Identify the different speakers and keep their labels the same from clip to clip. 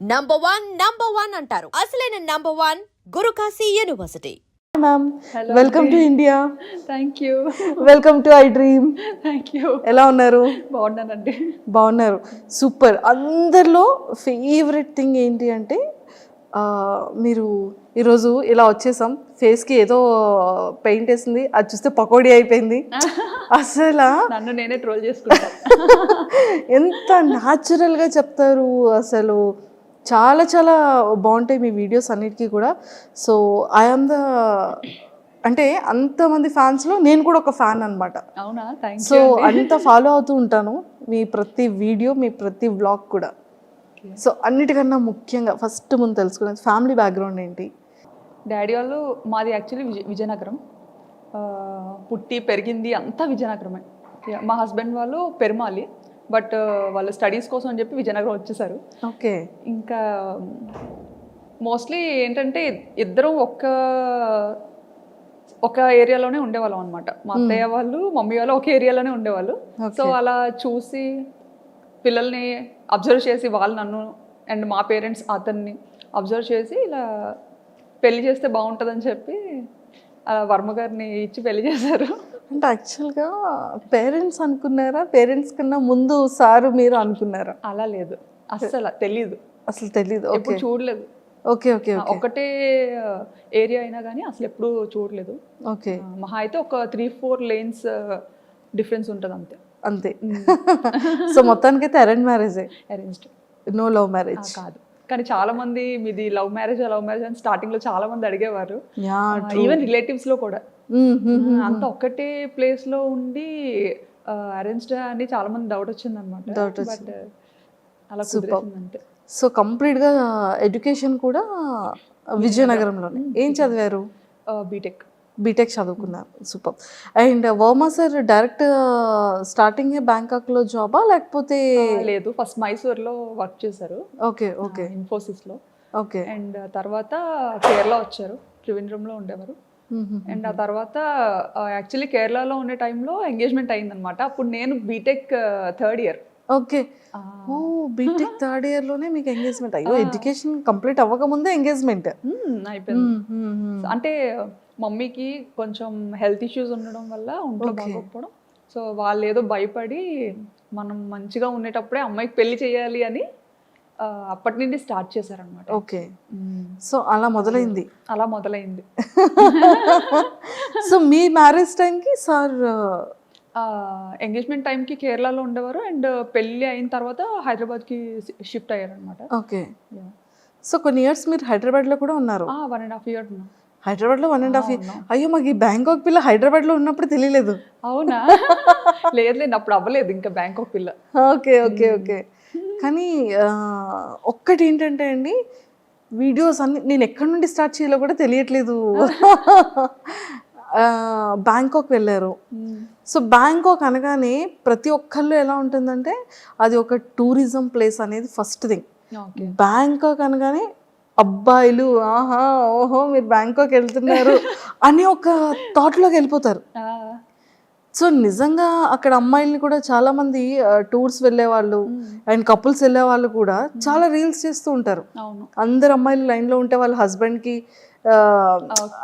Speaker 1: Number one అంటారు. అసలైన number one Gurukashi university.
Speaker 2: Ma'am,
Speaker 3: hello
Speaker 2: welcome to India.
Speaker 3: Thank you.
Speaker 2: Welcome to I dream.
Speaker 3: Thank you.
Speaker 2: ఎలా ఉన్నారు?
Speaker 3: బాగున్నానండి.
Speaker 2: బాగున్నారు, సూపర్. అందరిలో ఫేవరెట్ థింగ్ ఏంటి అంటే మీరు ఈరోజు ఇలా వచ్చేసాం, ఫేస్కి ఏదో పెయింట్ వేసింది, అది చూస్తే పకోడీ అయిపోయింది. అసలు
Speaker 3: నన్ను నేనే ట్రోల్ చేసుకుంటా.
Speaker 2: ఎంత న్యాచురల్గా చెప్తారు, అసలు చాలా చాలా బాగుంటాయి మీ వీడియోస్ అన్నిటికీ కూడా. సో ఐఎమ్ ద అంటే అంతమంది ఫ్యాన్స్లో నేను కూడా ఒక ఫ్యాన్ అనమాట.
Speaker 3: అవునా? Thank you.
Speaker 2: సో అంత ఫాలో అవుతూ ఉంటాను మీ ప్రతి వీడియో, మీ ప్రతి వ్లాగ్ కూడా. సో అన్నిటికన్నా ముఖ్యంగా ఫస్ట్ ముందు తెలుసుకునేది ఫ్యామిలీ బ్యాక్గ్రౌండ్ ఏంటి?
Speaker 3: డాడీ వాళ్ళు మాది యాక్చువల్లీ విజయనగరం. పుట్టి పెరిగింది అంతా విజయనగరమే. మా హస్బెండ్ వాళ్ళు పెరుమాలి, బట్ వాళ్ళు స్టడీస్ కోసం అని చెప్పి విజయనగరం వచ్చేసారు.
Speaker 2: ఓకే.
Speaker 3: ఇంకా మోస్ట్లీ ఏంటంటే ఇద్దరం ఒక ఏరియాలోనే ఉండేవాళ్ళం అనమాట. మా అత్తయ్య వాళ్ళు మమ్మీ వాళ్ళు ఒక ఏరియాలోనే ఉండేవాళ్ళు. సో అలా చూసి పిల్లల్ని అబ్జర్వ్ చేసి వాళ్ళు నన్ను అండ్ మా పేరెంట్స్ అతన్ని అబ్జర్వ్ చేసి ఇలా పెళ్లి చేస్తే బాగుంటుందని చెప్పి వర్మ గారిని ఇచ్చి పెళ్లి చేశారు.
Speaker 2: అంటే యాక్చువల్గా పేరెంట్స్ అనుకున్నారా, పేరెంట్స్ కన్నా ముందు సారు మీరు అనుకున్నారా?
Speaker 3: అలా లేదు, అస్సలు తెలీదు,
Speaker 2: అసలు తెలీదు.
Speaker 3: ఎప్పుడు చూడలేదు.
Speaker 2: Okay okay.
Speaker 3: ఒకటే ఏరియా అయినా కానీ అసలు ఎప్పుడు చూడలేదు.
Speaker 2: ఓకే.
Speaker 3: మహా అయితే ఒక 3-4 lanes డిఫరెన్స్ ఉంటుంది అంతే.
Speaker 2: అంతే. సో మొత్తానికైతే అరేంజ్ మ్యారేజే?
Speaker 3: అరేంజ్డ్.
Speaker 2: No love marriage?
Speaker 3: కాదు, కానీ చాలా మంది మీది లవ్ మ్యారేజ్ అని స్టార్టింగ్ లో చాలా మంది అడిగేవారు. ఈవెన్ రిలేటివ్స్ లో కూడా అంత ఒక్కటే ప్లేస్ లో ఉండి అరేంజ్డ్ అని చాలా మంది డౌట్ వచ్చింది అనమాట. బట్ అలా కుదిరేసింది అంతే.
Speaker 2: సో కంప్లీట్గా ఎడ్యుకేషన్ కూడా విజయనగరంలోనే. ఏం చదివారు? బీటెక్ చదువుకున్నారు, super. And Varma sir direct starting బ్యాంకాక్లో జాబా లేకపోతే?
Speaker 3: లేదు, ఫస్ట్ మైసూర్లో వర్క్ చేశారు.
Speaker 2: Okay okay.
Speaker 3: ఇన్ఫోసిస్లో.
Speaker 2: ఓకే.
Speaker 3: అండ్ తర్వాత కేరళ వచ్చారు, త్రివేంద్రంలో ఉండేవారు. అండ్ ఆ తర్వాత యాక్చువల్లీ కేరళలో ఉండే టైంలో ఎంగేజ్మెంట్ అయిందనమాట. అప్పుడు నేను బీటెక్ 3rd year.
Speaker 2: ఓకే. ఓ, బీటెక్ 3rd year లోనే మీకు ఎంగేజ్మెంట్? అయ్యో, ఎడ్యుకేషన్ కంప్లీట్ అవ్వకముందే ఎంగేజ్మెంట్
Speaker 3: అయిపోయింది. అంటే మమ్మీకి కొంచెం హెల్త్ ఇష్యూస్ ఉండడం వల్ల ఒంట్లో బాగోకపోవడం, సో వాళ్ళు ఏదో భయపడి మనం మంచిగా ఉండేటప్పుడే అమ్మాయికి పెళ్లి చేయాలి అని అప్పటి నుండి స్టార్ట్ చేశారనమాట.
Speaker 2: ఓకే. సో అలా మొదలైంది. సో మీ మ్యారేజ్ టైంకి సార్
Speaker 3: ఎంగేజ్మెంట్ టైంకి కేరళలో ఉండేవారు అండ్ పెళ్ళి అయిన తర్వాత హైదరాబాద్కి షిఫ్ట్ అయ్యారనమాట.
Speaker 2: ఓకే. సో కొన్ని ఇయర్స్ మీరు హైదరాబాద్లో కూడా ఉన్నారు?
Speaker 3: 1.5 years ఉన్నాం
Speaker 2: హైదరాబాద్లో. 1.5 years? అయ్యో, మాకు ఈ బ్యాంకాక్ పిల్ల హైదరాబాద్లో ఉన్నప్పుడు తెలియలేదు.
Speaker 3: అవునా? లేదు, అప్పుడు అవ్వలేదు ఇంకా బ్యాంకాక్ పిల్ల.
Speaker 2: Okay okay okay. కానీ ఒక్కటి ఏంటంటే అండి, వీడియోస్ అన్ని నేను ఎక్కడి నుండి స్టార్ట్ చేయాలో కూడా తెలియట్లేదు. బ్యాంకాక్ వెళ్ళారు. సో బ్యాంకాక్ అనగానే ప్రతి ఒక్కళ్ళు ఎలా ఉంటుందంటే అది ఒక టూరిజం ప్లేస్ అనేది ఫస్ట్ థింగ్. బ్యాంకాక్ అనగానే అబ్బాయిలు ఆహా ఓహో మీరు బ్యాంకాక్ వెళ్తున్నారు అని ఒక థాట్లోకి వెళ్ళిపోతారు. సో నిజంగా అక్కడ అమ్మాయిల్ని కూడా చాలా మంది టూర్స్ వెళ్ళే వాళ్ళు అండ్ కపుల్స్ వెళ్ళే వాళ్ళు కూడా చాలా రీల్స్ చేస్తూ ఉంటారు. అందరు అమ్మాయిలు లైన్లో ఉంటే వాళ్ళ హస్బెండ్కి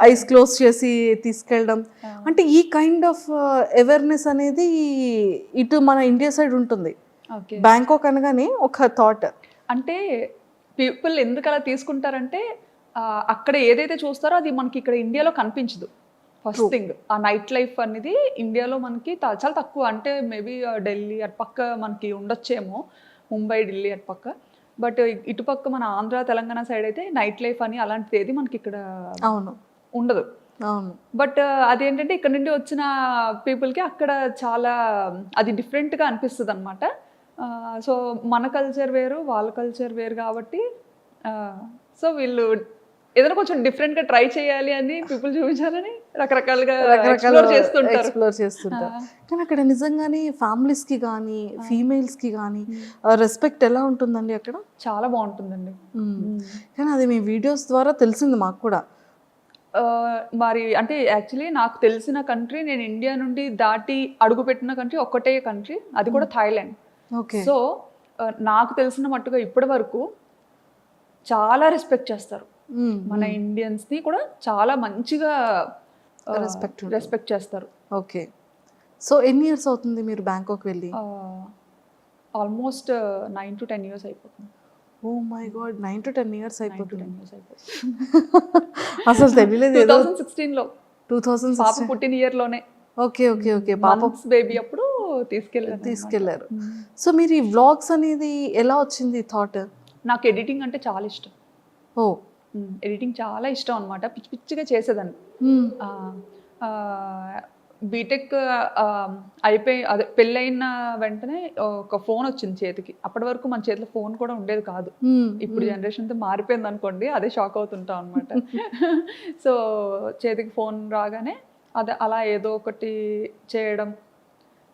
Speaker 2: ఐస్ క్లోజ్ చేసి తీసుకెళ్ళడం. అంటే ఈ కైండ్ ఆఫ్ అవేర్నెస్ అనేది ఇటు మన ఇండియా సైడ్ ఉంటుంది. బ్యాంకాక్ అనగానే ఒక థాట్.
Speaker 3: అంటే పీపుల్ ఎందుకు అలా తీసుకుంటారంటే అక్కడ ఏదైతే చూస్తారో అది మనకి ఇక్కడ ఇండియాలో కనిపించదు. ఫస్ట్ థింగ్, ఆ నైట్ లైఫ్ అనేది ఇండియాలో మనకి చాలా తక్కువ. అంటే మేబీ ఢిల్లీ అటు పక్క మనకి ఉండొచ్చేమో, ముంబై ఢిల్లీ అటు పక్క. బట్ ఇటుపక్క మన ఆంధ్ర తెలంగాణ సైడ్ అయితే నైట్ లైఫ్ అని అలాంటిది ఏది మనకి ఇక్కడ ఉండదు. బట్ అదేంటంటే ఇక్కడ నుండి వచ్చిన పీపుల్కి అక్కడ చాలా అది డిఫరెంట్గా అనిపిస్తుంది అనమాట. సో మన కల్చర్ వేరు, వాళ్ళ కల్చర్ వేరు కాబట్టి సో వీళ్ళు ఏదైనా కొంచెం డిఫరెంట్గా ట్రై చేయాలి అని పీపుల్ చూపించాలని రకరకాలుగా ఎక్స్ప్లోర్ చేస్తుంటారు.
Speaker 2: కానీ అక్కడ నిజంగానే ఫ్యామిలీస్కి కానీ ఫీమేల్స్కి కానీ రెస్పెక్ట్ ఎలా ఉంటుందండి అక్కడ?
Speaker 3: చాలా బాగుంటుందండి.
Speaker 2: కానీ అది మీ వీడియోస్ ద్వారా తెలిసింది మాకు కూడా.
Speaker 3: మరి అంటే యాక్చువల్లీ నాకు తెలిసిన కంట్రీ, నేను ఇండియా నుండి దాటి అడుగుపెట్టిన కంట్రీ ఒక్కటే కంట్రీ, అది కూడా థాయిలాండ్.
Speaker 2: ఓకే.
Speaker 3: సో నాకు తెలిసిన మట్టుగా ఇప్పటి వరకు చాలా రెస్పెక్ట్ చేస్తారు. మన ఇండియన్స్ని కూడా చాలా మంచిగా రెస్పెక్ట్ చేస్తారు.
Speaker 2: ఓకే. సో ఎన్ని ఇయర్స్ అవుతుంది మీరు బ్యాంకాక్ వెళ్ళి?
Speaker 3: ఆల్మోస్ట్ 9 to 10 years అయిపోతుంది.
Speaker 2: Oh my God, 9 to 10 years
Speaker 3: 9 to
Speaker 2: అయిపోతుంది.
Speaker 3: 10 years అయిపోతుంది.
Speaker 2: అసలు తెలియలేదు.
Speaker 3: 2016లో
Speaker 2: 2016
Speaker 3: పాప పుట్టిన ఇయర్ లోనే
Speaker 2: ఓకే ఓకే ఓకే పాప
Speaker 3: బేబీ అప్పుడు
Speaker 2: తీసుకెళ్లారు. సో మీరు ఈ వ్లాగ్స్ అనేది ఎలా వచ్చింది థాట్?
Speaker 3: నాకు ఎడిటింగ్ అంటే చాలా ఇష్టం.
Speaker 2: ఓ
Speaker 3: ఎడిటింగ్ చాలా ఇష్టం అనమాట. పిచ్చి పిచ్చిగా చేసేదాన్ని. బీటెక్ అయిపోయి అదే పెళ్ళైన వెంటనే ఒక ఫోన్ వచ్చింది చేతికి. అప్పటి వరకు మన చేతిలో ఫోన్ కూడా ఉండేది కాదు. ఇప్పుడు జనరేషన్తో మారిపోయింది అనుకోండి, అదే షాక్ అవుతుంటాం అనమాట. సో చేతికి ఫోన్ రాగానే అదే అలా ఏదో ఒకటి చేయడం.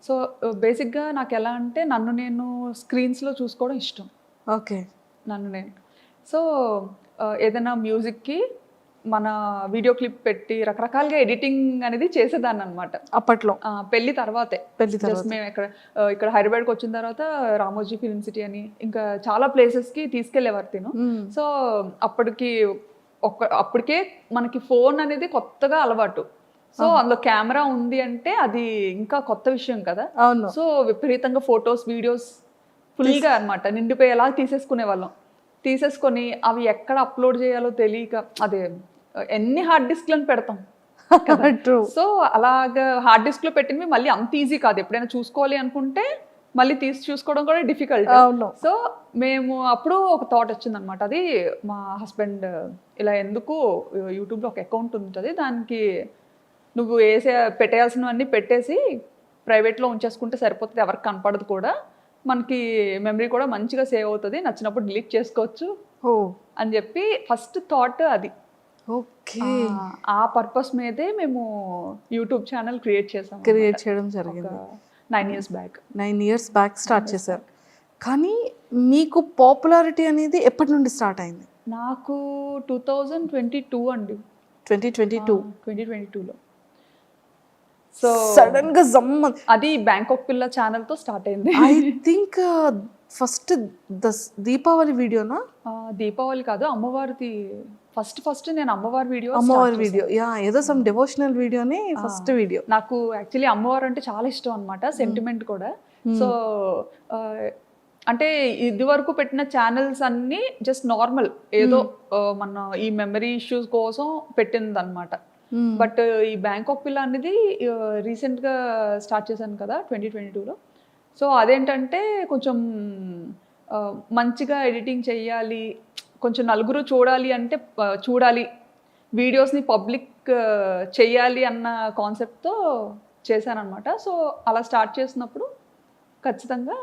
Speaker 3: సో బేసిక్గా నాకు ఎలా అంటే నన్ను నేను స్క్రీన్స్లో చూసుకోవడం ఇష్టం.
Speaker 2: ఓకే.
Speaker 3: నన్ను నేను సో ఏదైనా మ్యూజిక్కి మన వీడియో క్లిప్ పెట్టి రకరకాలుగా ఎడిటింగ్ అనేది చేసేదాన్ని అనమాట
Speaker 2: అప్పట్లో.
Speaker 3: పెళ్లి తర్వాతే. జస్ట్ మేము ఇక్కడ హైదరాబాద్కి వచ్చిన తర్వాత రామోజీ ఫిల్మ్ సిటీ అని ఇంకా చాలా ప్లేసెస్కి తీసుకెళ్లేవారు తిను. సో అప్పటికే మనకి ఫోన్ అనేది కొత్తగా అలవాటు. సో అందులో కెమెరా ఉంది అంటే అది ఇంకా కొత్త విషయం కదా. సో విపరీతంగా ఫొటోస్ వీడియోస్ ఫుల్గా అనమాట నిండిపోయేలా తీసేసుకునే వాళ్ళం. తీసేసుకొని అవి ఎక్కడ అప్లోడ్ చేయాలో తెలియక అదే ఎన్ని హార్డ్ డిస్క్లను పెడతాం. సో అలాగా హార్డ్ డిస్క్లో పెట్టినవి మళ్ళీ అంత ఈజీ కాదు. ఎప్పుడైనా చూసుకోవాలి అనుకుంటే మళ్ళీ తీసి చూసుకోవడం కూడా డిఫికల్ట్. సో మేము అప్పుడు ఒక థాట్ వచ్చిందనమాట. అది మా హస్బెండ్ ఇలా ఎందుకు యూట్యూబ్లో ఒక అకౌంట్ ఉంటుంది, దానికి నువ్వు పెట్టేయాల్సినవన్నీ పెట్టేసి ప్రైవేట్లో ఉంచేసుకుంటే సరిపోతుంది, ఎవరికి కనపడదు కూడా, మనకి మెమరీ కూడా మంచిగా సేవ్ అవుతుంది, నచ్చినప్పుడు డిలీట్ చేసుకోవచ్చు అని చెప్పి ఫస్ట్ థాట్ అది.
Speaker 2: ఓకే.
Speaker 3: ఆ పర్పస్ మీదే మేము యూట్యూబ్ ఛానల్ క్రియేట్ చేయడం
Speaker 2: జరిగింది
Speaker 3: 9 years back.
Speaker 2: 9 years back start చేశారు. కానీ మీకు పాపులారిటీ అనేది ఎప్పటి నుండి స్టార్ట్ అయింది?
Speaker 3: నాకు 2022 అండి. 2022లో. సో
Speaker 2: సడన్ గా
Speaker 3: అది బ్యాంకాక్ పిల్ల ఛానల్ తో స్టార్ట్ అయింది.
Speaker 2: ఐ థింక్ ఫస్ట్ దీపావళి వీడియోనా?
Speaker 3: దీపావళి కాదు, అమ్మవారిది ఫస్ట్ నేను అమ్మవారి వీడియో
Speaker 2: ఏదో సమ్ డివోషనల్ వీడియోని ఫస్ట్ వీడియో.
Speaker 3: నాకు యాక్చువల్లీ అమ్మవారు అంటే చాలా ఇష్టం అన్నమాట, సెంటిమెంట్ కూడా. సో అంటే ఇది వరకు పెట్టిన ఛానల్స్ అన్ని జస్ట్ నార్మల్ ఏదో మన ఈ మెమరీ ఇష్యూస్ కోసం పెట్టింది అనమాట. బట్ ఈ బ్యాంకాక్ పిల్ల అనేది రీసెంట్గా స్టార్ట్ చేశాను కదా 2022లో. సో అదేంటంటే కొంచెం మంచిగా ఎడిటింగ్ చెయ్యాలి, కొంచెం నలుగురు చూడాలి అంటే చూడాలి, వీడియోస్ని పబ్లిక్ చెయ్యాలి అన్న కాన్సెప్ట్తో చేశానమాట. సో అలా స్టార్ట్ చేసినప్పుడు ఖచ్చితంగా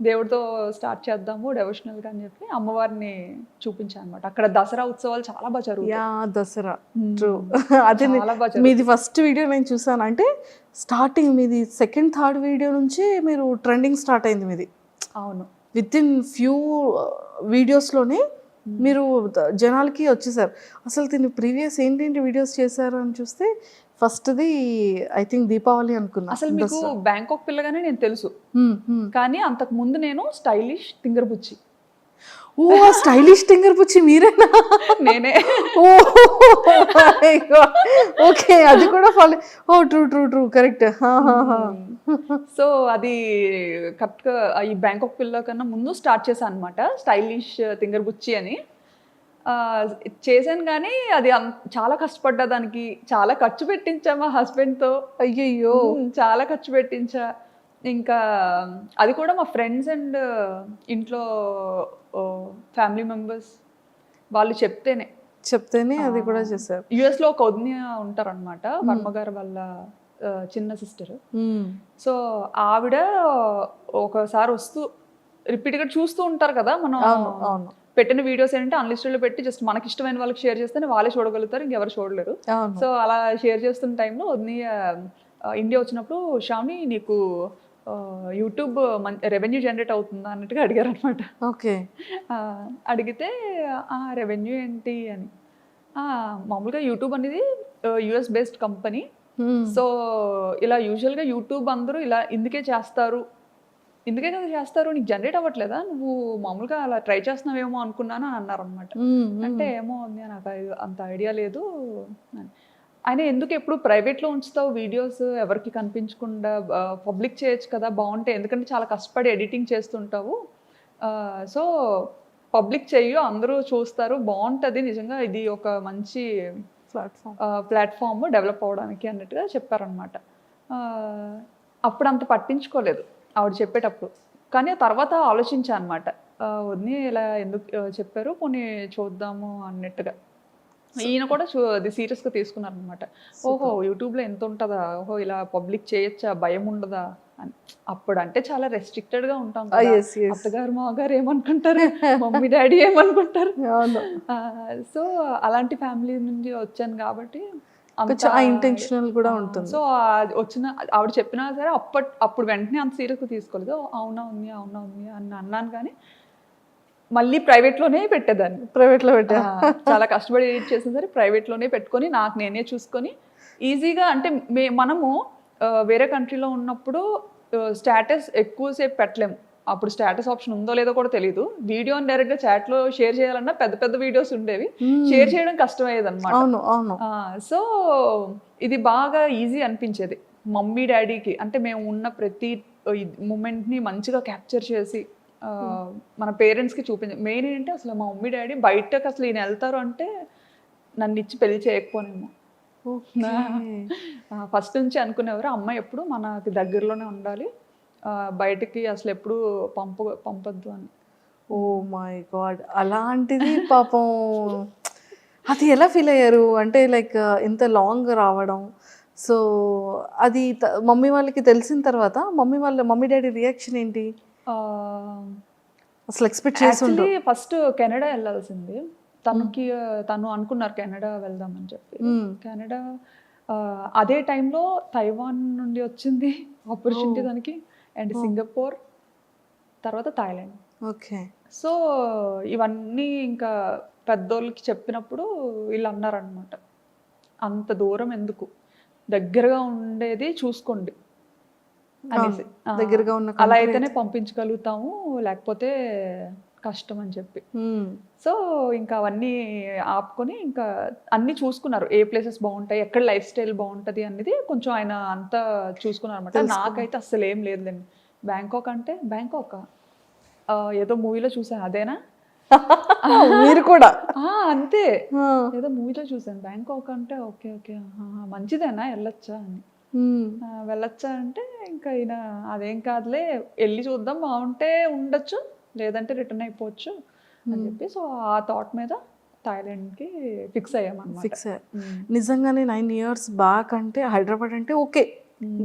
Speaker 3: దేవుడితో స్టార్ట్ చేద్దాము డెవోషనల్గా అని చెప్పి అమ్మవారిని చూపించాను అనమాట. అక్కడ దసరా ఉత్సవాలు చాలా బాగా జరుగుతాయి.
Speaker 2: దసరా అదే మీది ఫస్ట్ వీడియో నేను చూసాను. అంటే స్టార్టింగ్ మీది సెకండ్ థర్డ్ వీడియో నుంచి మీరు ట్రెండింగ్ స్టార్ట్ అయింది మీది.
Speaker 3: అవును,
Speaker 2: విత్ ఇన్ ఫ్యూ వీడియోస్లోనే మీరు జనాలకి వచ్చేసారు. అసలు దీన్ని ప్రీవియస్ ఏంటేంటి వీడియోస్ చేశారు అని చూస్తే ఫస్ట్ది ఐ థింక్ దీపావళి అనుకున్నా.
Speaker 3: అసలు మీకు బ్యాంకాక్ పిల్లగానే నేను తెలుసు, కానీ అంతకు ముందు నేను స్టైలిష్ తింగర్ బుచ్చి.
Speaker 2: ఓ స్టైలిష్ తింగర్ బుచ్చి మీరేనా?
Speaker 3: నేనే.
Speaker 2: ఓకే, అది కూడా ఫాలో. ఓ ట్రూ కరెక్ట్.
Speaker 3: సో అది కరెక్ట్గా ఈ బ్యాంకాక్ పిల్ల కన్నా ముందు స్టార్ట్ చేశాను అనమాట, స్టైలిష్ తింగర్ బుచ్చి అని చేశాను. కానీ అది చాలా కష్టపడ్డా, దానికి చాలా ఖర్చు పెట్టించా మా హస్బెండ్తో.
Speaker 2: అయ్యయ్యో,
Speaker 3: చాలా ఖర్చు పెట్టించా. ఇంకా అది కూడా మా ఫ్రెండ్స్ అండ్ ఇంట్లో ఫ్యామిలీ మెంబర్స్ వాళ్ళు చెప్తేనే
Speaker 2: అది కూడా చేశారు.
Speaker 3: యుఎస్లో ఒక వదిన ఉంటారనమాట, వర్మగారు వాళ్ళ చిన్న సిస్టర్. సో ఆవిడ ఒకసారి వస్తూ రిపీట్గా చూస్తూ ఉంటారు కదా, మనం పెట్టిన వీడియోస్ ఏంటంటే అన్లిస్టెడ్లో పెట్టి జస్ట్ మనకి ఇష్టమైన వాళ్ళకి షేర్ చేస్తేనే వాళ్ళే చూడగలుగుతారు, ఇంకెవరు చూడలేరు. సో అలా షేర్ చేస్తున్న టైంలో వదిన ఇండియా వచ్చినప్పుడు శ్రావణి నీకు యూట్యూబ్ రెవెన్యూ జనరేట్ అవుతుందా అన్నట్టుగా అడిగారు అనమాట.
Speaker 2: ఓకే.
Speaker 3: అడిగితే రెవెన్యూ ఏంటి అని, మామూలుగా యూట్యూబ్ అనేది యుఎస్ బేస్డ్ కంపెనీ. సో ఇలా యూజువల్గా యూట్యూబ్ అందరూ ఇలా ఇందుకే చేస్తారు ఇందుకే కదా చేస్తారు, నీకు జనరేట్ అవ్వట్లేదా, నువ్వు మామూలుగా అలా ట్రై చేస్తున్నావేమో అనుకున్నాను అని అన్నారు అనమాట. అంటే ఏమో ఉంది నాకు అంత ఐడియా లేదు అని. ఆయన ఎందుకు ఎప్పుడు ప్రైవేట్లో ఉంచుతావు వీడియోస్, ఎవరికి కనిపించకుండా పబ్లిక్ చేయొచ్చు కదా బాగుంటాయి, ఎందుకంటే చాలా కష్టపడి ఎడిటింగ్ చేస్తుంటావు, సో పబ్లిక్ చెయ్యు, అందరూ చూస్తారు, బాగుంటుంది నిజంగా, ఇది ఒక మంచి ప్లాట్ఫామ్ డెవలప్ అవ్వడానికి అన్నట్టుగా చెప్పారనమాట. అప్పుడు అంత పట్టించుకోలేదు ఆవిడ చెప్పేటప్పుడు, కానీ తర్వాత ఆలోచించాను అనమాట, వదిని ఇలా ఎందుకు చెప్పారు, పోనీ చూద్దాము అన్నట్టుగా. ఈయన కూడా అది సీరియస్గా తీసుకున్నారు అనమాట. ఓహో యూట్యూబ్లో ఎంత ఉంటుందా, ఓహో ఇలా పబ్లిక్ చేయొచ్చా, భయం ఉండదా అని. అప్పుడు అంటే చాలా రెస్ట్రిక్టెడ్గా ఉంటాం కదా, అత్తగారు మాగారు ఏమనుకుంటారు, మమ్మీ డాడీ ఏమనుకుంటారు. సో అలాంటి ఫ్యామిలీ నుండి వచ్చాను కాబట్టి
Speaker 2: ఇంటెన్షనల్ కూడా ఉంటుంది.
Speaker 3: సో వచ్చిన ఆవిడ చెప్పినా సరే అప్పుడు వెంటనే అంత సీరియస్గా తీసుకోలేదు. అవునా ఉంది అని అన్నాను, కానీ మళ్ళీ ప్రైవేట్లోనే పెట్టేదాన్ని.
Speaker 2: ప్రైవేట్లో పెట్టా
Speaker 3: చాలా కష్టపడి ఎడిట్ చేసిన సరే ప్రైవేట్లోనే పెట్టుకొని నాకు నేనే చూసుకొని ఈజీగా, అంటే మనము వేరే కంట్రీలో ఉన్నప్పుడు స్టేటస్ ఎక్కువసేపు పెట్టలేము, అప్పుడు స్టేటస్ ఆప్షన్ ఉందో లేదో కూడా తెలియదు. వీడియోని డైరెక్ట్గా చాట్లో షేర్ చేయాలన్నా పెద్ద పెద్ద వీడియోస్ ఉండేవి, షేర్ చేయడం కష్టమయ్యేది అనమాట. సో ఇది బాగా ఈజీ అనిపించేది మమ్మీ డాడీకి, అంటే మేము ఉన్న ప్రతి మూమెంట్ని మంచిగా క్యాప్చర్ చేసి మన పేరెంట్స్కి చూపించాం. మెయిన్ ఏంటంటే అసలు మా మమ్మీ డాడీ బయటకు అసలు ఈయన వెళ్తారు అంటే నన్ను ఇచ్చి పెళ్లి చేయకపోనేమో. ఫస్ట్ నుంచి అనుకునేవారు అమ్మాయి ఎప్పుడు మనకి దగ్గరలోనే ఉండాలి, బయటికి అసలు ఎప్పుడు పంపొద్దు అని.
Speaker 2: ఓ మై గాడ్, అలాంటిది పాపం అది ఎలా ఫీల్ అయ్యారు అంటే లైక్ ఇంత లాంగ్ రావడం. సో అది మమ్మీ వాళ్ళకి తెలిసిన తర్వాత మమ్మీ డాడీ రియాక్షన్ ఏంటి అసలు ఎక్స్పెక్ట్ చేసి?
Speaker 3: ఫస్ట్ కెనడా వెళ్ళాల్సింది తను అనుకున్నారు కెనడా వెళ్దామని చెప్పి. కెనడా అదే టైంలో తైవాన్ నుండి వచ్చింది ఆపర్చునిటీ దానికి, అండ్ సింగపూర్, తర్వాత థాయిలాండ్.
Speaker 2: ఓకే.
Speaker 3: సో ఇవన్నీ ఇంకా పెద్దోళ్ళకి చెప్పినప్పుడు వీళ్ళు అన్నారనమాట, అంత దూరం ఎందుకు, దగ్గరగా ఉండేది చూసుకోండి అనేసి.
Speaker 2: దగ్గరగా ఉన్న
Speaker 3: అలా అయితేనే పంపించగలుగుతాము, లేకపోతే కష్టం అని చెప్పి. సో ఇంకా అవన్నీ ఆపుకొని ఇంకా అన్నీ చూసుకున్నారు, ఏ ప్లేసెస్ బాగుంటాయి, ఎక్కడ లైఫ్ స్టైల్ బాగుంటుంది అనేది కొంచెం ఆయన అంతా చూసుకున్నారు అనమాట. నాకైతే అస్సలు ఏం లేదులేండి. బ్యాంకాక్ అంటే బ్యాంకాక్ ఏదో మూవీలో చూసాను, అదేనా
Speaker 2: మీరు కూడా?
Speaker 3: అంతే, ఏదో మూవీలో చూసాను బ్యాంకాక్ అంటే ఓకే ఓకే మంచిదేనా వెళ్ళొచ్చా అని. వెళ్ళొచ్చా అంటే ఇంకా ఈయన అదేం కాదులే వెళ్ళి చూద్దాం, బాగుంటే ఉండొచ్చు, లేదంటే రిటర్న్ అయిపోవచ్చు అని చెప్పి. సో ఆ థాట్ మీద థాయిలాండ్కి ఫిక్స్ అయ్యామన్నమాట.
Speaker 2: నిజంగానే 9 years బ్యాక్ అంటే హైదరాబాద్ అంటే ఓకే,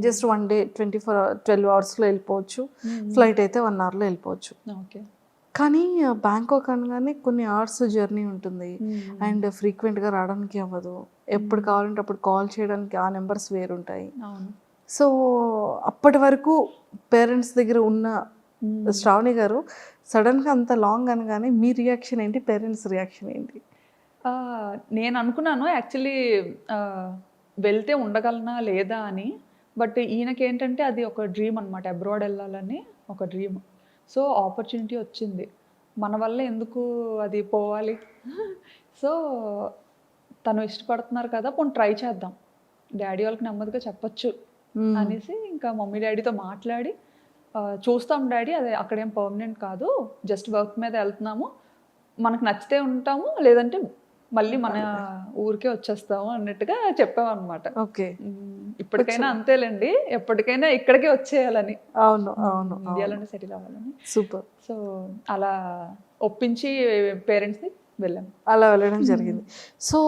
Speaker 2: జస్ట్ 1 day 12 hours వెళ్ళిపోవచ్చు, ఫ్లైట్ అయితే 1 hour వెళ్ళిపోవచ్చు.
Speaker 3: ఓకే.
Speaker 2: కానీ బ్యాంకాక్ అనగానే కొన్ని అవర్స్ జర్నీ ఉంటుంది, అండ్ ఫ్రీక్వెంట్గా రావడానికి అవ్వదు, ఎప్పుడు కావాలంటే అప్పుడు కాల్ చేయడానికి ఆ నెంబర్స్ వేరుంటాయి. సో అప్పటి వరకు పేరెంట్స్ దగ్గర ఉన్న శ్రావణి గారు సడన్గా అంత లాంగ్ అనగానే మీ రియాక్షన్ ఏంటి, పేరెంట్స్ రియాక్షన్ ఏంటి?
Speaker 3: నేను అనుకున్నాను యాక్చువల్లీ వెళ్తే ఉండగలనా లేదా అని, బట్ ఈయనకి ఏంటంటే అది ఒక డ్రీమ్ అనమాట, అబ్రాడ్ వెళ్ళాలని ఒక డ్రీమ్. సో ఆపర్చునిటీ వచ్చింది, మన వల్ల ఎందుకు అది పోవాలి, సో తను ఇష్టపడుతున్నారు కదా పోనీ ట్రై చేద్దాం, డాడీ వాళ్ళకి నెమ్మదిగా చెప్పొచ్చు అనేసి ఇంకా మమ్మీ డాడీతో మాట్లాడి చూస్తాం డాడీ, అదే అక్కడేం పర్మనెంట్ కాదు, జస్ట్ వర్క్ మీద వెళ్తున్నాము, మనకు నచ్చితే ఉంటాము, లేదంటే మళ్ళీ మన ఊరికే వచ్చేస్తాము అన్నట్టుగా చెప్పామన్నమాట.
Speaker 2: ఓకే.
Speaker 3: ఇప్పటికైనా అంతేలేండి, ఎప్పటికైనా ఇక్కడికే వచ్చేయాలని.
Speaker 2: అవును అవును,
Speaker 3: ఇండియాలోనే సెటిల్ అవ్వాలని.
Speaker 2: సూపర్.
Speaker 3: సో అలా ఒప్పించి పేరెంట్స్ని వెళ్ళాం.
Speaker 2: అలా వెళ్ళడం జరిగింది. సో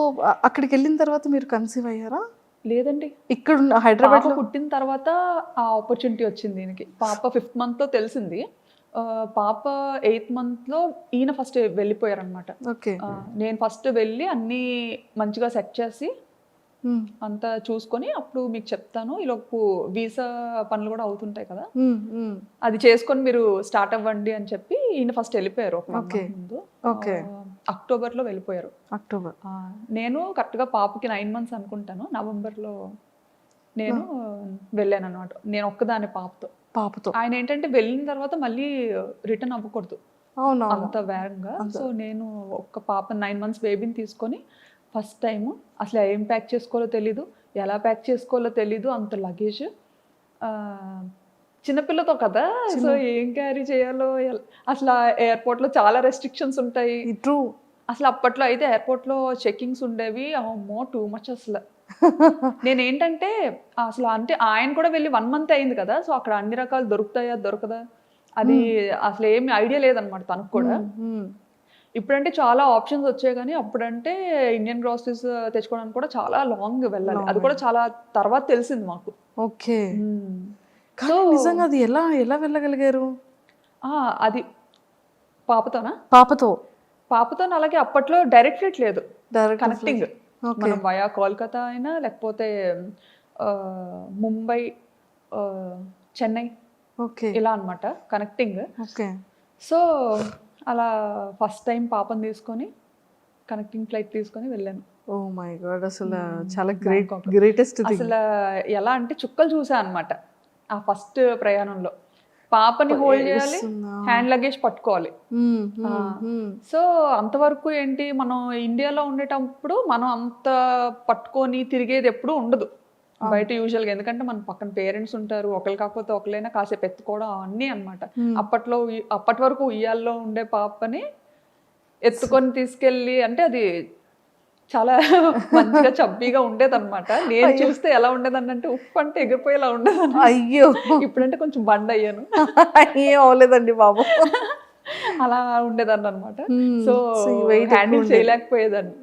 Speaker 2: అక్కడికి వెళ్ళిన తర్వాత మీరు కన్సీవ్ అయ్యారా?
Speaker 3: లేదండి,
Speaker 2: ఇక్కడ హైదరాబాద్
Speaker 3: పుట్టిన తర్వాత ఆ ఆపర్చునిటీ వచ్చింది ఈయనకి. పాప 5th monthలో తెలిసింది, పాప 8th monthలో ఈయన ఫస్ట్ వెళ్ళిపోయారనమాట.
Speaker 2: ఓకే.
Speaker 3: నేను ఫస్ట్ వెళ్ళి అన్నీ మంచిగా సెట్ చేసి అంతా చూసుకొని అప్పుడు మీకు చెప్తాను, ఈలోపు వీసా పనులు కూడా అవుతుంటాయి కదా, అది చేసుకొని మీరు స్టార్ట్ అవ్వండి అని చెప్పి ఈయన ఫస్ట్ వెళ్ళిపోయారు ఒక ముందు. అక్టోబర్లో వెళ్ళిపోయారు.
Speaker 2: అక్టోబర్.
Speaker 3: నేను కరెక్ట్గా పాపకి 9 months అనుకుంటాను, నవంబర్లో నేను వెళ్ళాను అనమాట. నేను ఒక్కదాని పాపతో
Speaker 2: పాపతో.
Speaker 3: ఆయన ఏంటంటే వెళ్ళిన తర్వాత మళ్ళీ రిటర్న్ అవ్వకూడదు
Speaker 2: అవును
Speaker 3: అంత వేగంగా. సో నేను ఒక పాప 9 months బేబీని తీసుకొని ఫస్ట్ టైం అసలు ఏం ప్యాక్ చేసుకోవాలో తెలీదు, ఎలా ప్యాక్ చేసుకోవాలో తెలీదు, అంత లగేజ్. చిన్నపిల్లతో కదా, సో ఏం క్యారీ చేయాలో అసలు ఎయిర్పోర్ట్లో చాలా రెస్ట్రిక్షన్స్ ఉంటాయి.
Speaker 2: ట్రూ.
Speaker 3: అసలు అప్పట్లో అయితే ఎయిర్పోర్ట్లో చెక్కింగ్స్ ఉండేవి, అమ్మో టూ మచ్ అసలు. నేనేంటంటే అసలు అంటే ఆయన కూడా వెళ్ళి 1 month అయింది కదా, సో అక్కడ అన్ని రకాలు దొరుకుతాయా దొరకదా అది అసలు ఏమి ఐడియా లేదనమాట తనకు కూడా. ఇప్పుడంటే చాలా ఆప్షన్స్ వచ్చాయి, కానీ అప్పుడంటే ఇండియన్ గ్రాసరీస్ తెచ్చుకోవడానికి కూడా చాలా లాంగ్ వెళ్ళాలి. అది కూడా చాలా తర్వాత తెలిసింది మాకు.
Speaker 2: ఓకే. కానీ నిజంగా అది ఎలా ఎలా వెళ్ళగలిగారు?
Speaker 3: అది పాపతోనా? పాపతో అలాగే అప్పట్లో డైరెక్ట్ ఫ్లైట్ లేదు, కనెక్టింగ్. మనం వయా కోల్కతా అయినా లేకపోతే ముంబై, చెన్నై ఇలా అన్నమాట కనెక్టింగ్. సో అలా ఫస్ట్ టైం పాపని తీసుకొని కనెక్టింగ్ ఫ్లైట్ తీసుకొని వెళ్ళాను.
Speaker 2: ఓ మై గాడ్, అసలు చాలా గ్రేటెస్ట్.
Speaker 3: అసలు ఎలా అంటే చుక్కలు చూసా అనమాట ఆ ఫస్ట్ ప్రయాణంలో. పాపని హోల్డ్ చేయాలి, హ్యాండ్ లగేజ్ పట్టుకోవాలి. సో అంతవరకు ఏంటి, మనం ఇండియాలో ఉండేటప్పుడు మనం అంత పట్టుకొని తిరిగేది ఎప్పుడు ఉండదు బయట యూజువల్గా. ఎందుకంటే మన పక్కన పేరెంట్స్ ఉంటారు, ఒకరు కాకపోతే ఒకరైనా కాసేపు ఎత్తుకోవడం అన్నీ అనమాట. అప్పటి వరకు ఉయ్యాల్లో ఉండే పాపని ఎత్తుకొని తీసుకెళ్ళి, అంటే అది చాలా మంచిగా చబ్బీగా ఉండేది అనమాట. నేను చూస్తే ఎలా ఉండేదని అంటే ఉప్పు అంటే ఎగిరిపోయేలా ఉండేది.
Speaker 2: అయ్యో,
Speaker 3: ఇప్పుడంటే కొంచెం బండ్ అయ్యాను.
Speaker 2: ఏం అవ్వలేదండి బాబు.
Speaker 3: అలా ఉండేదాన్ని అనమాట. సో హ్యాండిల్ చేయలేకపోయేదాన్ని.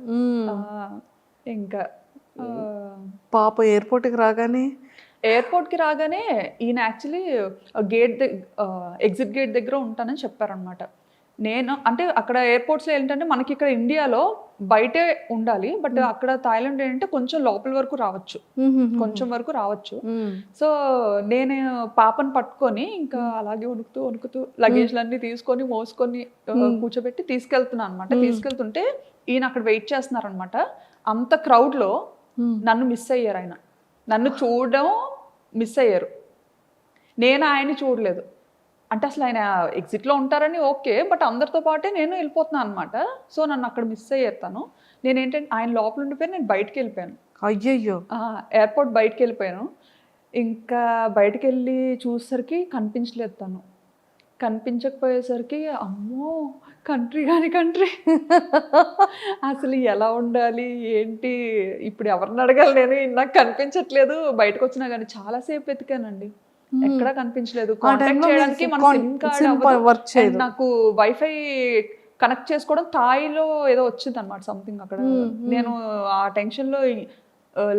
Speaker 3: ఇంకా
Speaker 2: పాప ఎయిర్పోర్ట్కి రాగానే
Speaker 3: ఈయన యాక్చువల్లీ ఎగ్జిట్ గేట్ దగ్గర ఉంటానని చెప్పారనమాట. నేను అంటే అక్కడ ఎయిర్పోర్ట్స్లో ఏంటంటే మనకి ఇక్కడ ఇండియాలో బయటే ఉండాలి, బట్ అక్కడ థాయిలాండ్ ఏంటంటే కొంచెం లోపల వరకు రావచ్చు. సో నేను పాపను పట్టుకొని ఇంకా అలాగే వణుకుతూ లగేజ్లన్నీ తీసుకొని మోసుకొని కూర్చోబెట్టి తీసుకెళ్తున్నాను అనమాట. తీసుకెళ్తుంటే ఈయన అక్కడ వెయిట్ చేస్తున్నారనమాట. అంత క్రౌడ్లో నన్ను మిస్ అయ్యారు. ఆయన నన్ను చూడడం మిస్ అయ్యారు, నేను ఆయన్ని చూడలేదు. అంటే అసలు ఆయన ఎగ్జిట్లో ఉంటారని ఓకే, బట్ అందరితో పాటే నేను వెళ్ళిపోతున్నాను అనమాట. సో నన్ను అక్కడ మిస్ అయ్యేస్తాను. నేనేంటంటే ఆయన లోపల ఉండిపోయి నేను బయటకు వెళ్ళిపోయాను.
Speaker 2: అయ్యయ్యో,
Speaker 3: ఎయిర్పోర్ట్ బయటకు వెళ్ళిపోయాను. ఇంకా బయటకు వెళ్ళి చూసేసరికి కనిపించలేదు తను. కనిపించకపోయేసరికి అమ్మో కంట్రీ అసలు ఎలా ఉండాలి ఏంటి, ఇప్పుడు ఎవరిని అడగాలి, నేను నాకు కనిపించట్లేదు. బయటకు వచ్చినా కానీ చాలాసేపు వెతికానండి, ఎక్కడా కనిపించలేదు. కాంటాక్ట్ చేయడానికి మన సిమ్ కార్డ్, నాకు వైఫై కనెక్ట్ చేసుకోవడం థాయిలో ఏదో వచ్చింది అనమాట సంథింగ్ అక్కడ. నేను ఆ టెన్షన్లో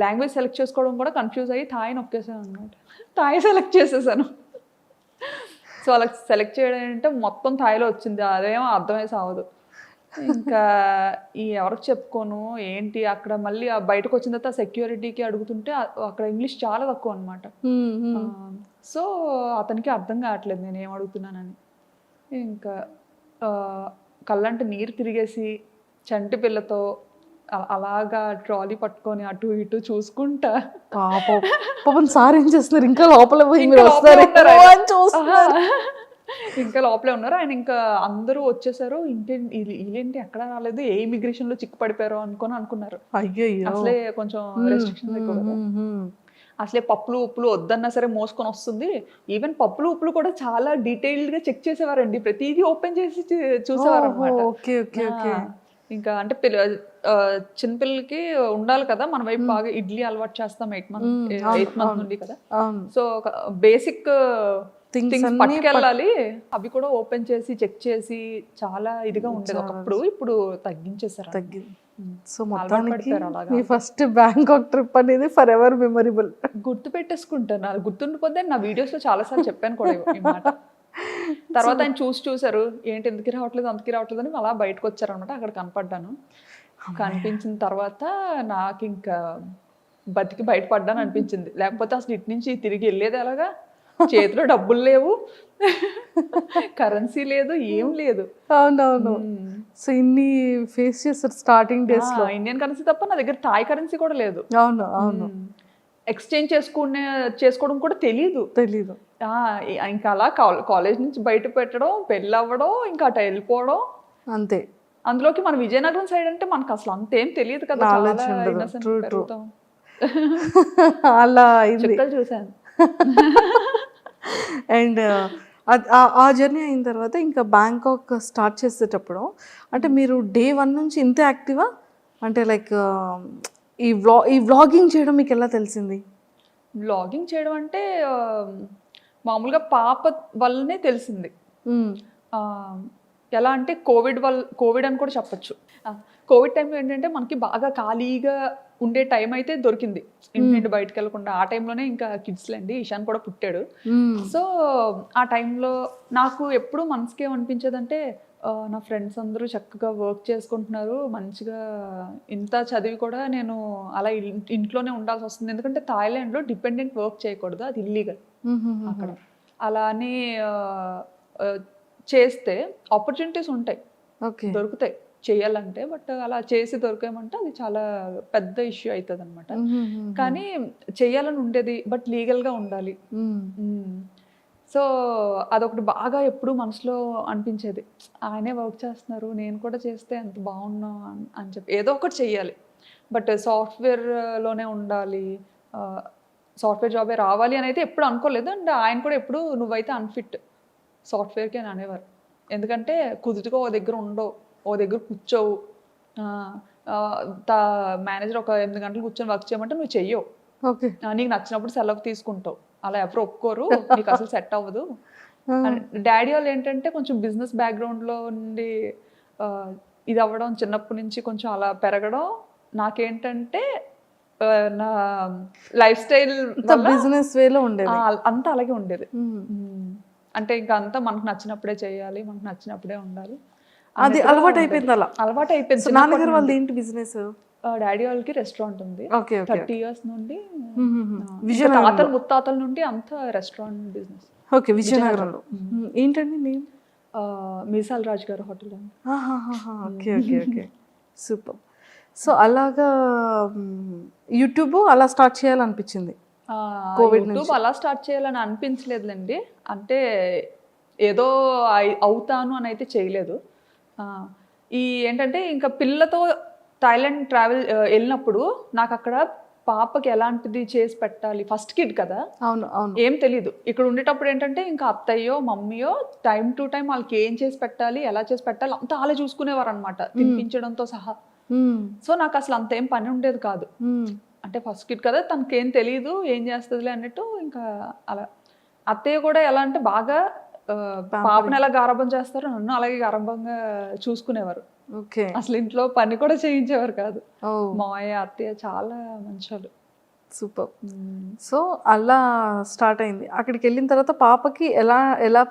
Speaker 3: లాంగ్వేజ్ సెలెక్ట్ చేసుకోవడం కూడా కన్ఫ్యూజ్ అయ్యి థాయి నొక్కేసాను అనమాట. థాయి సెలెక్ట్ చేసేసాను. సో అలా సెలెక్ట్ చేయడం అంటే మొత్తం థాయిలో వచ్చింది, అదేమో అర్థమై సావదు. ఇంకా ఎవరికి చెప్పుకోను ఏంటి. అక్కడ మళ్ళీ బయటకు వచ్చిన తర్వాత సెక్యూరిటీకి అడుగుతుంటే అక్కడ ఇంగ్లీష్ చాలా తక్కువ అనమాట. సో అతనికి అర్థం కావట్లేదు నేను ఏం అడుగుతున్నానని. ఇంకా కళ్ళంటే నీరు తిరిగేసి చంటి పిల్లతో అలాగా ట్రాలీ పట్టుకొని అటు ఇటు చూసుకుంటా.
Speaker 2: పాపం సార్ ఏం చేస్తున్నారు, ఇంకా లోపల
Speaker 3: ఇంకా లోపలే ఉన్నారు ఆయన. ఇంకా అందరూ వచ్చేసారు, వీళ్ళేంటి ఎక్కడ రాలేదు, ఏ ఇమిగ్రేషన్ లో చిక్కుపడిపోయారో అనుకున్నారు. అసలే కొంచెం రెస్ట్రిక్షన్స్ ఎక్కువ కదా. అసలే పప్పులు ఉప్పులు వద్దన్నా సరే మోసుకొని వస్తుంది. ఈవెన్ పప్పులు ఉప్పులు కూడా చాలా డీటెయిల్డ్ గా చెక్ చేసేవారండి, ప్రతిదీ ఓపెన్ చేసి చూసేవారు అనమాట. ఇంకా అంటే చిన్నపిల్లలకి ఉండాలి కదా మన వైపు, బాగా ఇడ్లీ అలవాటు చేస్తాం 8 months నుండి కదా. సో బేసిక్ థింగ్స్ పట్టుకెళ్ళాలి, అవి కూడా ఓపెన్ చేసి చెక్ చేసి చాలా ఇదిగా ఉండేది ఒకప్పుడు. ఇప్పుడు తగ్గించేసారు.
Speaker 2: సో మొత్తానికి మీ ఫస్ట్ బ్యాంకాక్ ట్రిప్ అనేది ఫర్ ఎవర్ మెమరబుల్.
Speaker 3: గుర్తు పెట్టేసుకుంటాను, అది గుర్తుండిపోతే నా వీడియోస్ లో చాలా సార్లు చెప్పాను కూడా ఈ మాట. తర్వాత ఆయన చూసారు, ఏంటి ఎందుకు రావట్లేదు అని అలా బయటకు వచ్చారనమాట. అక్కడ కనపడ్డాను. కనిపించిన తర్వాత నాకు ఇంకా బతికి బయటపడ్డాను అనిపించింది. లేకపోతే అసలు ఇటు నుంచి తిరిగి వెళ్ళేది ఎలాగా, చేతిలో డబ్బులు లేవు, కరెన్సీ లేదు, ఏం లేదు.
Speaker 2: అవునవును. సో ఇన్ని ఫేస్ చేస్తారు స్టార్టింగ్ డేస్ లో.
Speaker 3: ఇండియన్ కరెన్సీ తప్ప నా దగ్గర థాయ్ కరెన్సీ కూడా లేదు.
Speaker 2: అవును.
Speaker 3: ఎక్స్చేంజ్ చేసుకోవడం కూడా తెలీదు. ఇంకా అలా కాలేజ్ నుంచి బయట పెట్టడం, పెళ్ళి అవ్వడం, ఇంకా అటు వెళ్ళిపోవడం
Speaker 2: అంతే.
Speaker 3: అందులోకి మన విజయనగరం సైడ్ అంటే మనకు అసలు అంతేం తెలియదు కదా,
Speaker 2: Knowledge
Speaker 3: చాలా
Speaker 2: ఉండదు.
Speaker 3: innocent
Speaker 2: True, true.
Speaker 3: పెరుగుతాం.
Speaker 2: అలా అయింది.
Speaker 3: చుక్కలు చూసాను.
Speaker 2: అండ్ ఆ జర్నీ అయిన తర్వాత ఇంకా బ్యాంకాక్ స్టార్ట్ చేసేటప్పుడు అంటే మీరు డే 1 నుంచి ఇంతే యాక్టివా? అంటే లైక్ ఈ వ్లాగింగ్ చేయడం మీకు ఎలా తెలిసింది?
Speaker 3: బ్లాగింగ్ చేయడం అంటే మామూలుగా పాప వల్లనే తెలిసింది. ఆ, ఎలా అంటే కోవిడ్ అని కూడా చెప్పచ్చు. కోవిడ్ టైంలో ఏంటంటే మనకి బాగా ఖాళీగా ఉండే టైం అయితే దొరికింది, ఇంటి నుండి బయటకు వెళ్ళకుండా. ఆ టైంలోనే ఇంకా కిడ్స్లేండి, ఇషాన్ కూడా పుట్టాడు. సో ఆ టైంలో నాకు ఎప్పుడు మనసుకి ఏమనిపించేదంటే నా ఫ్రెండ్స్ అందరూ చక్కగా వర్క్ చేసుకుంటున్నారు మంచిగా, ఇంత చదివి కూడా నేను అలా ఇంట్లోనే ఉండాల్సి వస్తుంది. ఎందుకంటే థాయిలాండ్లో డిపెండెంట్ వర్క్ చేయకూడదు, అది ఇల్లీగల్ అక్కడ. అలా అని చేస్తే ఆపర్చునిటీస్ ఉంటాయి, దొరుకుతాయి చేయాలంటే, బట్ అలా చేసి దొరికామంటే అది చాలా పెద్ద ఇష్యూ అవుతుంది అనమాట. కానీ చేయాలని ఉండేది, బట్ లీగల్గా ఉండాలి. సో అదొకటి బాగా ఎప్పుడు మనసులో అనిపించేది, ఆయనే వర్క్ చేస్తున్నారు నేను కూడా చేస్తే ఎంత బాగున్నా అని చెప్పి ఏదో ఒకటి చెయ్యాలి. బట్ సాఫ్ట్వేర్లోనే ఉండాలి, సాఫ్ట్వేర్ జాబే రావాలి అని అయితే ఎప్పుడు అనుకోలేదు. అండ్ ఆయన కూడా ఎప్పుడు నువ్వైతే అన్ఫిట్ సాఫ్ట్వేర్కి అని అనేవారు. ఎందుకంటే కుదురుగా ఓ దగ్గర ఉండవు, ఓ దగ్గర కూర్చోవు, మేనేజర్ ఒక 8 గంటలు కూర్చొని వర్క్ చేయమంటే నువ్వు చెయ్యవు, నీకు నచ్చినప్పుడు సెలవు తీసుకుంటావు, అలా ఎవరు ఒప్పుకోరు, నీకు అసలు సెట్ అవ్వదు. డాడీ వాళ్ళు ఏంటంటే కొంచెం బిజినెస్ బ్యాక్గ్రౌండ్లో ఉండి ఇది అవ్వడం, చిన్నప్పటి నుంచి కొంచెం అలా పెరగడం, నాకేంటంటే నా లైఫ్ స్టైల్
Speaker 2: బిజినెస్ వేలో ఉండేది,
Speaker 3: అంతా అలాగే ఉండేది. అంటే ఇంకా అంతా మనకు నచ్చినప్పుడే చేయాలి, మనకు నచ్చినప్పుడే ఉండాలి,
Speaker 2: అది అలవాటు అయిపోయింది. అలా
Speaker 3: అలవాటు అయిపోయింది.
Speaker 2: నాన్నగారు వాళ్ళది ఏంటి బిజినెస్?
Speaker 3: డాడీ వాళ్ళకి రెస్టారెంట్ ఉంది, 30 years నుండి, తాతల ముత్తాతల నుండి అంతా రెస్టారెంట్ బిజినెస్.
Speaker 2: ఓకే, విజయనగరంలో. ఏంటండి నేమ్?
Speaker 3: మీసాల్ రాజ్ గారు hotel.
Speaker 2: Okay okay okay, super. So అలాగా యూట్యూబ్ అలా స్టార్ట్ చేయాలనిపించింది?
Speaker 3: యూట్యూబ్ అలా స్టార్ట్ చేయాలని అనిపించలేదులేండి, అంటే ఏదో అవుతాను అని అయితే చేయలేదు. ఈ ఏంటంటే ఇంకా పిల్లతో థాయిలాండ్ ట్రావెల్ వెళ్ళినప్పుడు నాకు అక్కడ పాపకి ఎలాంటిది చేసి పెట్టాలి, ఫస్ట్ కిడ్ కదా,
Speaker 2: అవును అవును,
Speaker 3: ఏం తెలీదు. ఇక్కడ ఉండేటప్పుడు ఏంటంటే ఇంకా అత్తయ్యో మమ్మీయో టైం టు టైం వాళ్ళకి ఏం చేసి పెట్టాలి, ఎలా చేసి పెట్టాలి అంతా అలా చూసుకునేవారు అనమాట, తినిపించడంతో సహా. సో నాకు అసలు అంత ఏం పని ఉండేది కాదు, అంటే ఫస్ట్ కిడ్ కదా తనకేం తెలియదు, ఏం చేస్తుందిలే అన్నట్టు. ఇంకా అలా అత్తయ్య కూడా ఎలా అంటే బాగా పాపను ఎలా గారాబం చేస్తారో నన్ను అలాగే గారాబంగా చూసుకునేవారు. అసలు ఇంట్లో పని కూడా చేయించేవారు కాదు. మావయ్య అత్తయ్య చాలా మంచోళ్ళు.
Speaker 2: సూపర్. సో అలా స్టార్ట్ అయింది. అక్కడికి వెళ్ళిన తర్వాత పాపకి ఎలా ఎలా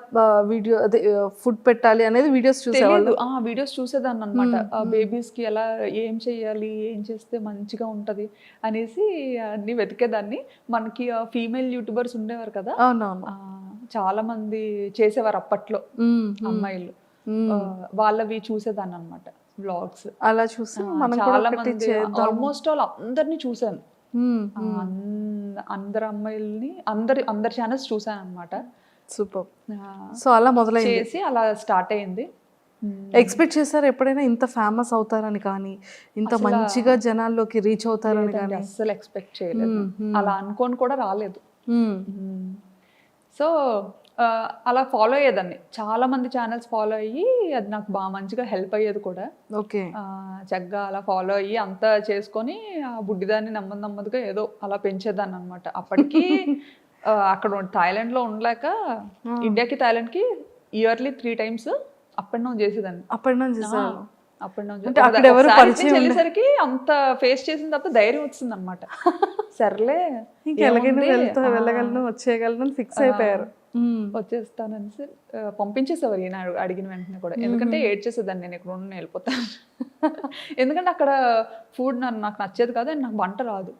Speaker 2: వీడియో అదే ఫుడ్ పెట్టాలి అనేది వీడియోస్ చూసేవాళ్ళు?
Speaker 3: వీడియోస్ చూసేదాన్ని అనమాట. బేబీస్కి ఎలా ఏం చేయాలి, ఏం చేస్తే మంచిగా ఉంటుంది అనేసి అన్ని వెతికేదాన్ని. మనకి ఫీమేల్ యూట్యూబర్స్ ఉండేవారు కదా,
Speaker 2: అవునవును,
Speaker 3: చాలా మంది చేసేవారు అప్పట్లో అమ్మాయిలు, వాళ్ళవి చూసేదాన్ని అనమాట వ్లాగ్స్.
Speaker 2: అలా చూసి
Speaker 3: చాలా మంది ఆల్మోస్ట్ ఆల్ అందరినీ చూసాను, అందరు అమ్మాయిల్ని అందరి ఛానల్స్ చూసాను అనమాట.
Speaker 2: సూపర్. సో అలా మొదలైంది,
Speaker 3: చేసి అలా స్టార్ట్ అయింది.
Speaker 2: ఎక్స్పెక్ట్ చేశారు ఎప్పుడైనా ఇంత ఫేమస్ అవుతారని కానీ, ఇంత మంచిగా జనాల్లోకి రీచ్ అవుతారని కానీ?
Speaker 3: అస్సలు ఎక్స్పెక్ట్ చేయలేదు, అలా అనుకోని కూడా రాలేదు. సో అలా ఫాలో అయ్యేదాన్ని, చాలా మంది ఛానల్స్ ఫాలో అయ్యి అది నాకు బాగా మంచిగా హెల్ప్ అయ్యేది కూడా.
Speaker 2: ఓకే,
Speaker 3: చక్కగా అలా ఫాలో అయ్యి అంతా చేసుకొని ఆ బుడ్డిదాన్ని నెమ్మదిగా ఏదో అలా పెంచేదాన్ని అనమాట. అప్పటికి అక్కడ థాయిలాండ్లో ఉండలేక ఇండియాకి థాయిలాండ్కి yearly 3 times up and down చేసేదాన్ని.
Speaker 2: అప్ అండ్ డౌన్ చేసేవాళ్ళు?
Speaker 3: అప్ అండ్ డౌన్ వెళ్ళేసరికి అంత ఫేస్ చేసిన తర్వాత ధైర్యం వచ్చింది అనమాట. సర్లే
Speaker 2: వెళ్ళగలను వచ్చేయగలను ఫిక్స్ అయిపోయారు.
Speaker 3: వచ్చేస్తానని పంపించేసేవారు ఈయన అడిగిన వెంటనే కూడా. ఎందుకంటే ఏడ్చేసేదాన్ని, నేను ఇక్కడ ఉండి వెళ్ళిపోతాను. ఎందుకంటే అక్కడ ఫుడ్ నాకు నచ్చేది కాదు, అండ్ నాకు వంట రాదు.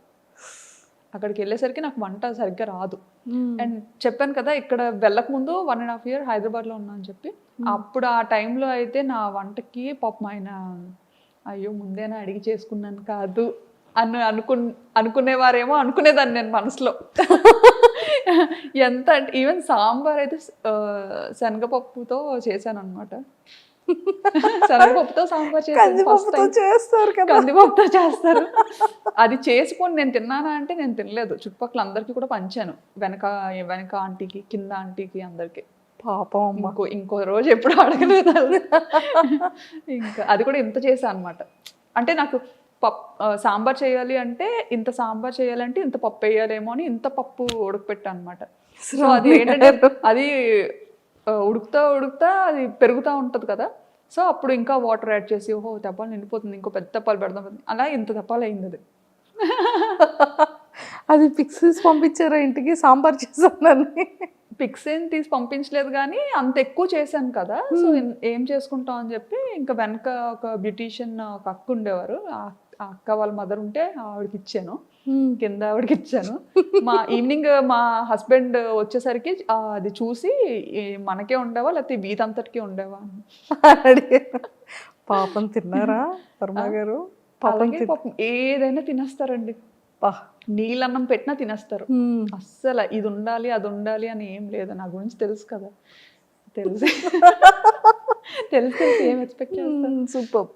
Speaker 3: అక్కడికి వెళ్ళేసరికి నాకు వంట సరిగ్గా రాదు. అండ్ చెప్పాను కదా ఇక్కడ వెళ్ళక ముందు 1.5 years హైదరాబాద్లో ఉన్నా అని చెప్పి. అప్పుడు ఆ టైంలో అయితే నా వంటకి పాపం ఆయన అయ్యో ముందేనా అడిగి చేసుకున్నాను కాదు అనుకునేవారేమో అనుకునేదాన్ని నేను మనసులో. ఎంత అంటే ఈవెన్ సాంబార్ అయితే శనగపప్పుతో చేశాను అనమాట. శనగపప్పుతో సాంబార్ చేశాను ఫస్ట్
Speaker 2: కందిపప్పుతో
Speaker 3: టైం.
Speaker 2: చేస్తారు కదా.
Speaker 3: కందిపప్పుతో చేస్తారు. అది చేసుకొని నేను తిన్నానా అంటే నేను తినలేదు. చుట్టుపక్కల అందరికీ కూడా పంచాను, వెనక ఆంటీకి, కింద ఆంటీకి, అందరికి.
Speaker 2: పాపం అమ్మ.
Speaker 3: ఇంకో రోజు ఎప్పుడు అడగలేదు అది. ఇంకా అది కూడా ఇంత చేసా అనమాట. అంటే నాకు సాంబార్ చేయాలి అంటే ఇంత సాంబార్ చేయాలంటే ఇంత పప్పు వేయాలేమో అని ఇంత పప్పు ఉడకపెట్టా అనమాట. సో అది ఏంటంటే అది ఉడుకుతా అది పెరుగుతూ ఉంటుంది కదా. సో అప్పుడు ఇంకా వాటర్ యాడ్ చేసి ఓహో తెప్పాలు నిండిపోతుంది, ఇంకో పెద్ద తెప్పాలు పెడదాం, అలా ఇంత తెప్పాలు అయింది అది.
Speaker 2: అది పిక్స్ పంపించారా ఇంటికి సాంబార్ చేశానని?
Speaker 3: పిక్స్ ఏం తీసి పంపించలేదు కానీ అంత ఎక్కువ చేశాను కదా. సో ఏం చేసుకుంటాం అని చెప్పి ఇంకా వెనక ఒక బ్యూటీషియన్ ఒక అక్క ఉండేవారు, ఆ అక్క వాళ్ళ మదర్ ఉంటే ఆవిడకి ఇచ్చాను, కింద ఆవిడకి ఇచ్చాను. ఈవినింగ్ మా హస్బెండ్ వచ్చేసరికి అది చూసి మనకే ఉండేవా లేకపోతే వీధంతటికి ఉండేవా అని
Speaker 2: అడిగారు. పాపం తిన్నారా వర్మ గారు?
Speaker 3: అలాగే పాపం ఏదైనా తినేస్తారండి. నీళ్ళన్నం పెట్టినా తినేస్తారు. అస్సలు ఇది ఉండాలి అది ఉండాలి అని ఏం లేదు. నా గురించి తెలుసు కదా, తెలిసి ఏం ఎక్స్పెక్ట్ చేస్తాను.
Speaker 2: సూపర్.